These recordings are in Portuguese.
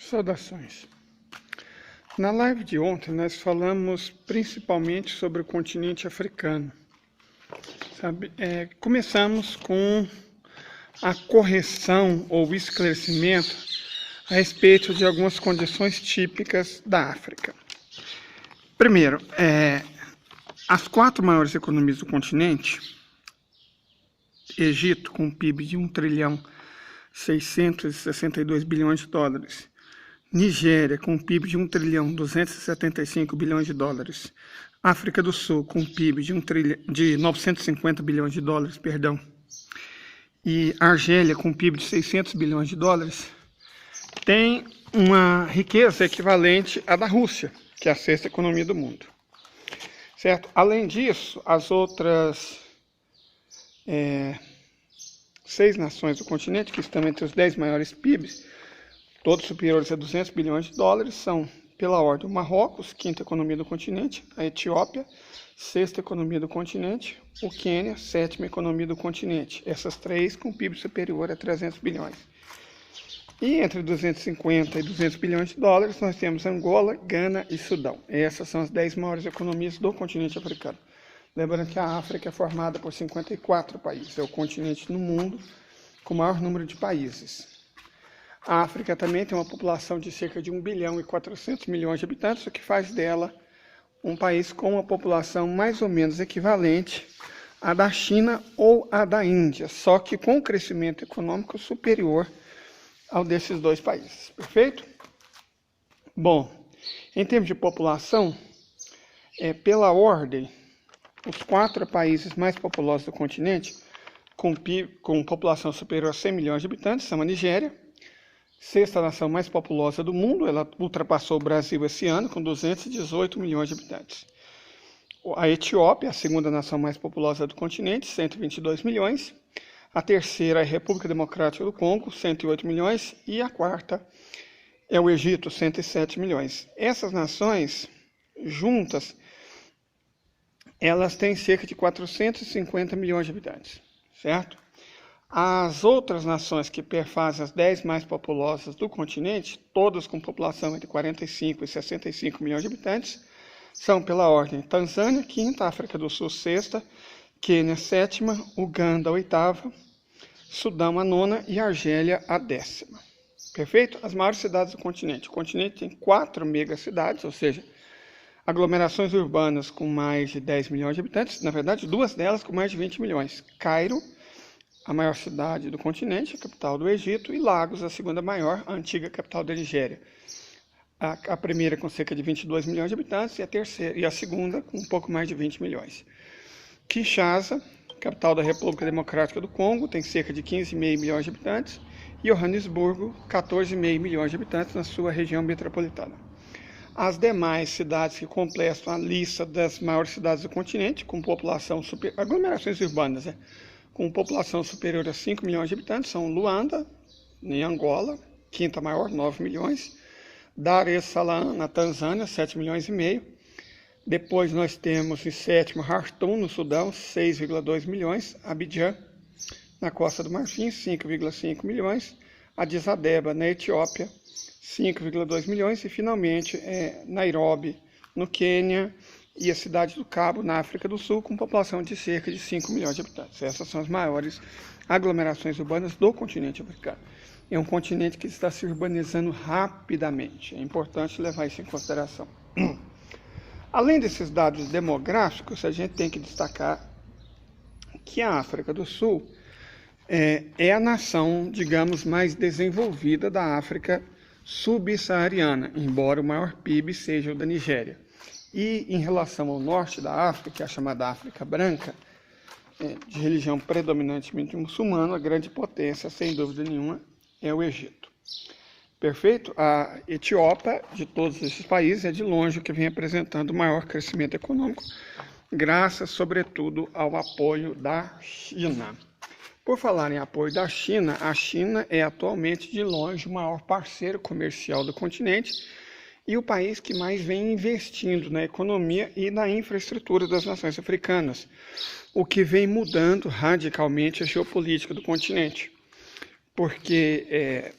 Saudações. Na live de ontem nós falamos principalmente sobre o continente africano. Começamos com a correção ou esclarecimento a respeito de algumas condições típicas da África. Primeiro, as 4 maiores economias do continente: Egito, com um PIB de 1.662 bilhões de dólares. Nigéria, com um PIB de 1.275 bilhões de dólares. África do Sul, com um PIB de 950 bilhões de dólares, E Argélia, com um PIB de 600 bilhões de dólares, tem uma riqueza equivalente à da Rússia, que é a 6ª economia do mundo. Certo? Além disso, as outras 6 nações do continente, que estão entre os 10 maiores PIBs, todos superiores a 200 bilhões de dólares, são, pela ordem, o Marrocos, 5ª economia do continente, a Etiópia, 6ª economia do continente, o Quênia, 7ª economia do continente. Essas 3 com PIB superior a 300 bilhões. E entre 250 e 200 bilhões de dólares, nós temos Angola, Gana e Sudão. Essas são as 10 maiores economias do continente africano. Lembrando que a África é formada por 54 países, é o continente no mundo com o maior número de países. A África também tem uma população de cerca de 1 bilhão e 400 milhões de habitantes, o que faz dela um país com uma população mais ou menos equivalente à da China ou à da Índia, só que com um crescimento econômico superior ao desses 2 países. Perfeito? Bom, em termos de população, pela ordem, os 4 países mais populosos do continente, com população superior a 100 milhões de habitantes, são a Nigéria, 6ª nação mais populosa do mundo, ela ultrapassou o Brasil esse ano, com 218 milhões de habitantes. A Etiópia, a 2ª nação mais populosa do continente, 122 milhões. A 3ª é a República Democrática do Congo, 108 milhões. E a 4ª é o Egito, 107 milhões. Essas nações, juntas, elas têm cerca de 450 milhões de habitantes, certo? As outras nações que perfazem as 10 mais populosas do continente, todas com população entre 45 e 65 milhões de habitantes, são pela ordem Tanzânia, 5ª, África do Sul, 6ª, Quênia, 7ª, Uganda, 8ª, Sudão, a 9ª e Argélia, a 10ª. Perfeito? As maiores cidades do continente. O continente tem 4 megacidades, ou seja, aglomerações urbanas com mais de 10 milhões de habitantes, na verdade 2 delas com mais de 20 milhões. Cairo, a maior cidade do continente, a capital do Egito, e Lagos, a 2ª maior, a antiga capital da Nigéria. A primeira com cerca de 22 milhões de habitantes e a 2ª com um pouco mais de 20 milhões. Kinshasa, capital da República Democrática do Congo, tem cerca de 15,5 milhões de habitantes, e Johannesburgo, 14,5 milhões de habitantes na sua região metropolitana. As demais cidades que completam a lista das maiores cidades do continente, com população aglomerações urbanas, com população superior a 5 milhões de habitantes, são Luanda, em Angola, 5ª maior, 9 milhões, Dar es Salaam, na Tanzânia, 7 milhões e meio. Depois nós temos em 7º Khartoum, no Sudão, 6,2 milhões, Abidjan, na Costa do Marfim, 5,5 milhões, Addis Abeba, na Etiópia, 5,2 milhões, e finalmente Nairobi, no Quênia, e a cidade do Cabo, na África do Sul, com população de cerca de 5 milhões de habitantes. Essas são as maiores aglomerações urbanas do continente africano. É um continente que está se urbanizando rapidamente. É importante levar isso em consideração. Além desses dados demográficos, a gente tem que destacar que a África do Sul é a nação, digamos, mais desenvolvida da África subsaariana, embora o maior PIB seja o da Nigéria. E em relação ao norte da África, a chamada África Branca, de religião predominantemente muçulmana, a grande potência, sem dúvida nenhuma, é o Egito. Perfeito? A Etiópia, de todos esses países, é de longe o que vem apresentando o maior crescimento econômico, graças, sobretudo, ao apoio da China. Por falar em apoio da China, a China é atualmente, de longe, o maior parceiro comercial do continente, e o país que mais vem investindo na economia e na infraestrutura das nações africanas, o que vem mudando radicalmente a geopolítica do continente, porque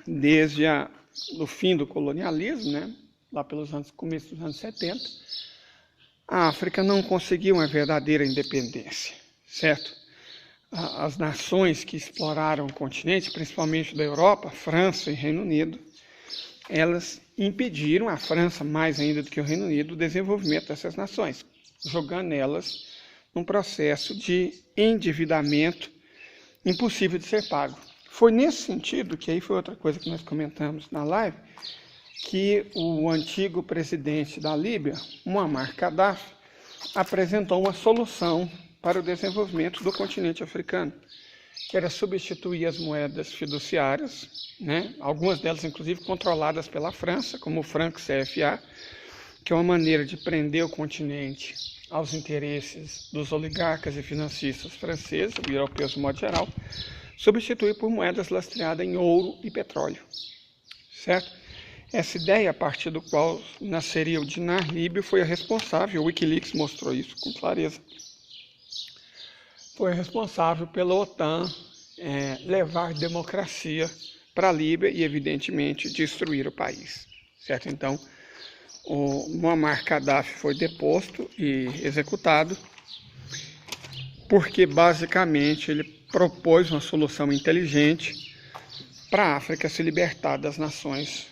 desde a do fim do colonialismo, né, lá pelos começo dos anos 70, a África não conseguiu uma verdadeira independência, certo? As nações que exploraram o continente, principalmente da Europa, França e Reino Unido, elas impediram, a França mais ainda do que o Reino Unido, o desenvolvimento dessas nações, jogando elas num processo de endividamento impossível de ser pago. Foi nesse sentido, que aí foi outra coisa que nós comentamos na live, que o antigo presidente da Líbia, Muammar Gaddafi, apresentou uma solução para o desenvolvimento do continente africano, que era substituir as moedas fiduciárias, né, algumas delas inclusive controladas pela França, como o franco CFA, que é uma maneira de prender o continente aos interesses dos oligarcas e financistas franceses e europeus de modo geral, substituir por moedas lastreadas em ouro e petróleo, certo? Essa ideia, a partir do qual nasceria o dinar líbio, foi a responsável, o Wikileaks mostrou isso com clareza, foi responsável pela OTAN levar democracia para a Líbia e, evidentemente, destruir o país, certo? Então, o Muammar Gaddafi foi deposto e executado porque, basicamente, ele propôs uma solução inteligente para a África se libertar das nações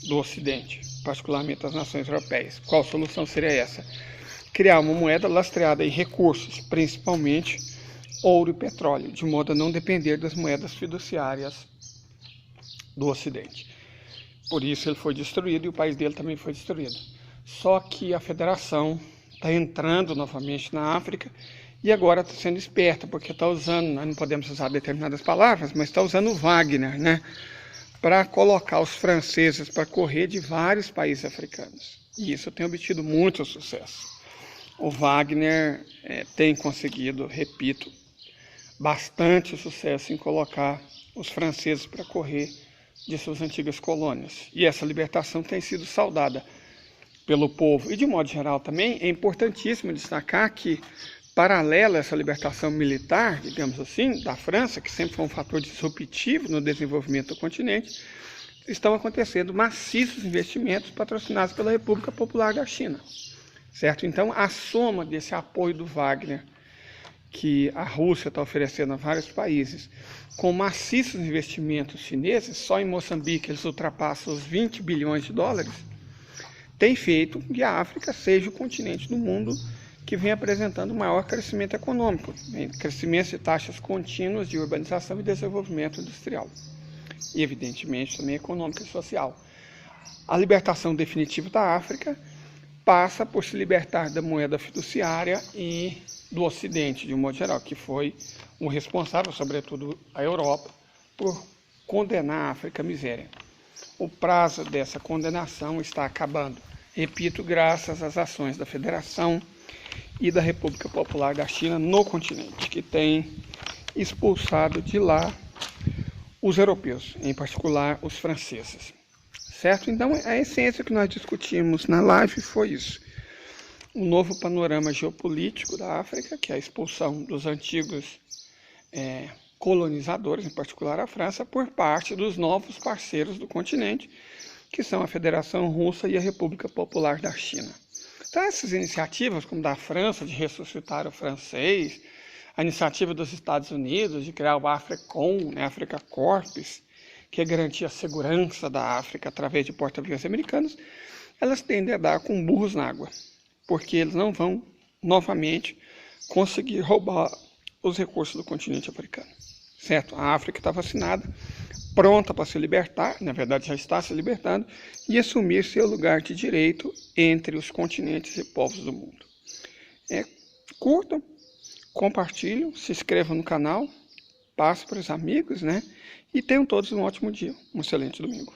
do Ocidente, particularmente das nações europeias. Qual solução seria essa? Criar uma moeda lastreada em recursos, principalmente ouro e petróleo, de modo a não depender das moedas fiduciárias do Ocidente. Por isso ele foi destruído e o país dele também foi destruído. Só que a federação está entrando novamente na África e agora está sendo esperta, porque está usando, nós não podemos usar determinadas palavras, mas está usando o Wagner, né, para colocar os franceses para correr de vários países africanos. E isso tem obtido muito sucesso. O Wagner tem conseguido, repito, bastante sucesso em colocar os franceses para correr de suas antigas colônias. E essa libertação tem sido saudada pelo povo. E de modo geral também é importantíssimo destacar que, paralelo a essa libertação militar, digamos assim, da França, que sempre foi um fator disruptivo no desenvolvimento do continente, estão acontecendo maciços investimentos patrocinados pela República Popular da China, certo? Então, a soma desse apoio do Wagner, que a Rússia está oferecendo a vários países, com maciços investimentos chineses, só em Moçambique eles ultrapassam os 20 bilhões de dólares, tem feito que a África seja o continente do mundo que vem apresentando maior crescimento econômico, crescimento de taxas contínuas de urbanização e desenvolvimento industrial, e evidentemente também econômico e social. A libertação definitiva da África passa por se libertar da moeda fiduciária e do Ocidente, de um modo geral, que foi o responsável, sobretudo a Europa, por condenar a África à miséria. O prazo dessa condenação está acabando, repito, graças às ações da Federação e da República Popular da China no continente, que tem expulsado de lá os europeus, em particular os franceses, certo? Então, a essência que nós discutimos na live foi isso. Um novo panorama geopolítico da África, que é a expulsão dos antigos colonizadores, em particular a França, por parte dos novos parceiros do continente, que são a Federação Russa e a República Popular da China. Então, essas iniciativas, como da França, de ressuscitar o francês, a iniciativa dos Estados Unidos de criar o AFRICOM, né, Africa Corps, que é garantir a segurança da África através de porta-aviões americanos, elas tendem a dar com burros na água, porque eles não vão, novamente, conseguir roubar os recursos do continente africano, certo? A África está vacinada, pronta para se libertar, na verdade já está se libertando, e assumir seu lugar de direito entre os continentes e povos do mundo. Curtam, compartilhem, se inscrevam no canal, passem para os amigos, né? E tenham todos um ótimo dia, um excelente domingo.